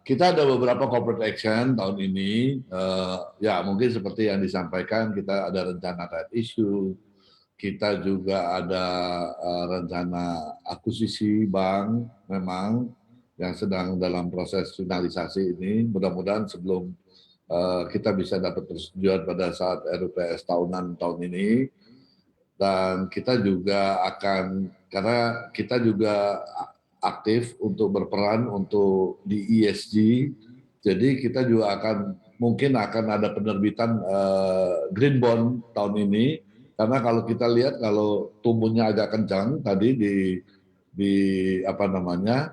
kita ada beberapa corporate action tahun ini. Ya mungkin seperti yang disampaikan, kita ada rencana right issue, kita juga ada rencana akuisisi bank memang yang sedang dalam proses finalisasi ini. Mudah-mudahan sebelum kita bisa dapat persetujuan pada saat RUPS tahunan tahun ini. Dan kita juga akan, karena kita juga aktif untuk berperan untuk di ESG, jadi kita juga mungkin akan ada penerbitan green bond tahun ini, karena kalau kita lihat kalau tumbuhnya agak kencang tadi di apa namanya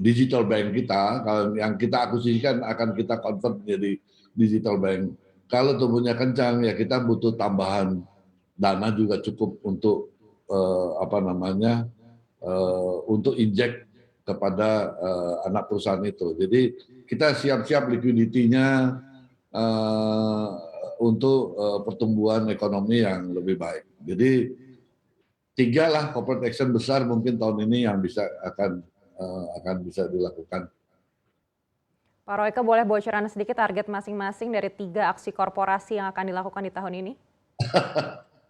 digital bank kita, kalau yang kita akuisisikan akan kita convert menjadi digital bank. Kalau tumbuhnya kencang ya kita butuh tambahan dana juga cukup untuk untuk injek kepada anak perusahaan itu. Jadi kita siap-siap liquidity-nya untuk pertumbuhan ekonomi yang lebih baik. Jadi 3 lah corporate action besar mungkin tahun ini yang akan bisa dilakukan. Pak Royke, boleh bocoran sedikit target masing-masing dari 3 aksi korporasi yang akan dilakukan di tahun ini?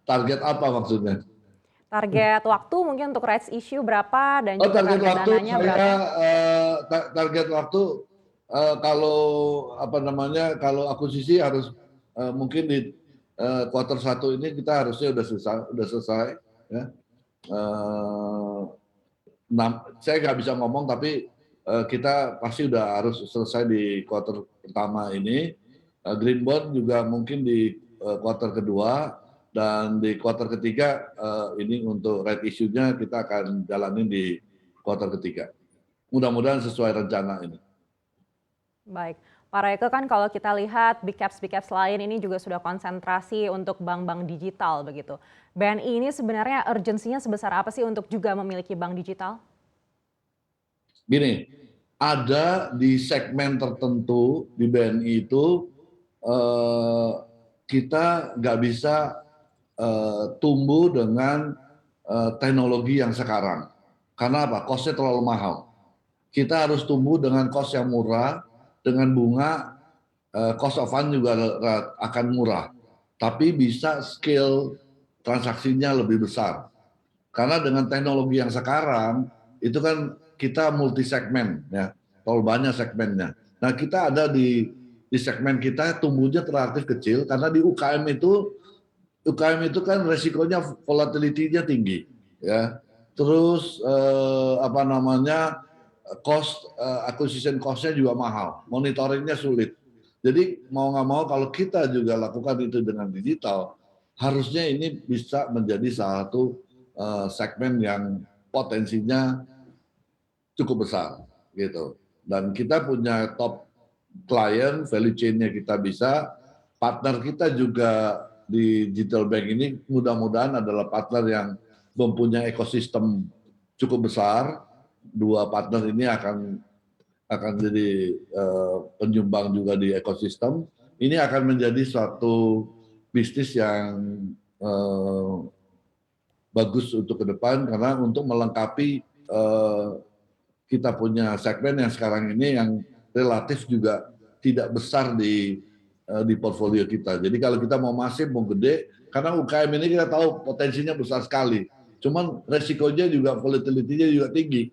Target apa maksudnya? Target waktu mungkin untuk rights issue berapa dan juga target waktu dananya berapa? Target waktu kalau akuisisi harus mungkin di kuartal 1 ini kita harusnya udah selesai ya. Saya nggak bisa ngomong tapi kita pasti udah harus selesai di kuartal pertama ini. Green bond juga mungkin di kuartal kedua, dan di kuartal ketiga ini untuk right issue-nya kita akan jalanin di kuartal ketiga. Mudah-mudahan sesuai rencana ini. Baik, Pak Royke, kan kalau kita lihat big caps lain ini juga sudah konsentrasi untuk bank-bank digital begitu. BNI ini sebenarnya urgensinya sebesar apa sih untuk juga memiliki bank digital? Gini, ada di segmen tertentu di BNI itu kita nggak bisa tumbuh dengan teknologi yang sekarang. Karena apa? Cost-nya terlalu mahal. Kita harus tumbuh dengan cost yang murah, dengan bunga cost of fund juga akan murah. Tapi bisa scale transaksinya lebih besar. Karena dengan teknologi yang sekarang, itu kan kita multi segmen, ya, terlalu banyak segmennya. Nah kita ada di segmen kita tumbuhnya relatif kecil, karena di UKM itu kan resikonya volatility-nya tinggi, ya. Terus acquisition cost-nya juga mahal, monitoringnya sulit. Jadi mau nggak mau kalau kita juga lakukan itu dengan digital, harusnya ini bisa menjadi salah satu segmen yang potensinya cukup besar, gitu. Dan kita punya top client, value chain-nya kita bisa, partner kita juga di digital bank ini mudah-mudahan adalah partner yang mempunyai ekosistem cukup besar. 2 partner ini akan jadi penyumbang juga di ekosistem. Ini akan menjadi suatu bisnis yang bagus untuk ke depan, karena untuk melengkapi kita punya segmen yang sekarang ini yang relatif juga tidak besar di portfolio kita. Jadi kalau kita mau masif, mau gede, karena UKM ini kita tahu potensinya besar sekali. Cuman resikonya juga, volatility-nya juga tinggi.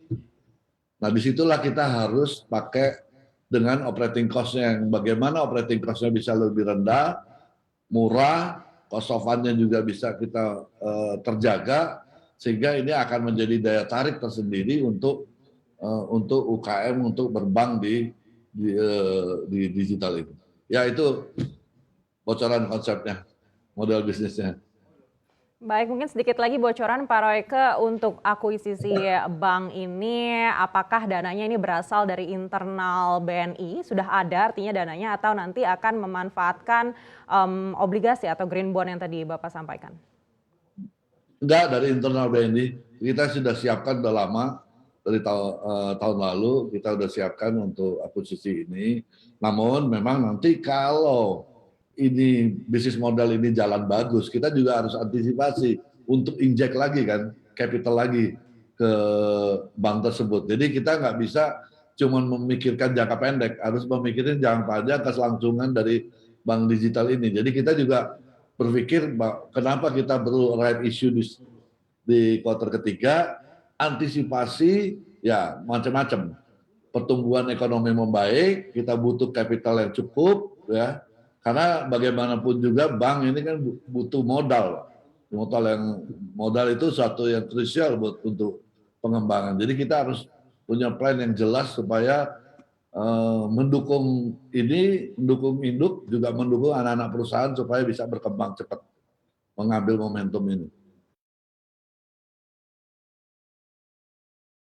Nah disitulah kita harus pakai dengan operating cost-nya, yang bagaimana operating cost-nya bisa lebih rendah, murah, cost of fund-nya juga bisa kita terjaga, sehingga ini akan menjadi daya tarik tersendiri untuk UKM untuk berbank di digital itu. Ya itu bocoran konsepnya, model bisnisnya. Baik, mungkin sedikit lagi bocoran Pak Royke untuk akuisisi bank ini, apakah dananya ini berasal dari internal BNI, sudah ada artinya dananya, atau nanti akan memanfaatkan obligasi atau green bond yang tadi Bapak sampaikan? Enggak, dari internal BNI. Kita sudah siapkan udah lama, dari tahun lalu kita sudah siapkan untuk akuisisi ini. Namun memang nanti kalau ini bisnis model ini jalan bagus, kita juga harus antisipasi untuk injek lagi kan, capital lagi ke bank tersebut. Jadi kita nggak bisa cuma memikirkan jangka pendek, harus memikirkan jangka panjang keselangsungan dari bank digital ini. Jadi kita juga berpikir kenapa kita perlu right issue di kuartal ketiga, antisipasi ya macam-macam. Pertumbuhan ekonomi membaik, kita butuh kapital yang cukup, ya. Karena bagaimanapun juga bank ini kan butuh modal. Modal itu suatu yang krusial untuk pengembangan. Jadi kita harus punya plan yang jelas supaya mendukung induk, juga mendukung anak-anak perusahaan supaya bisa berkembang cepat, mengambil momentum ini.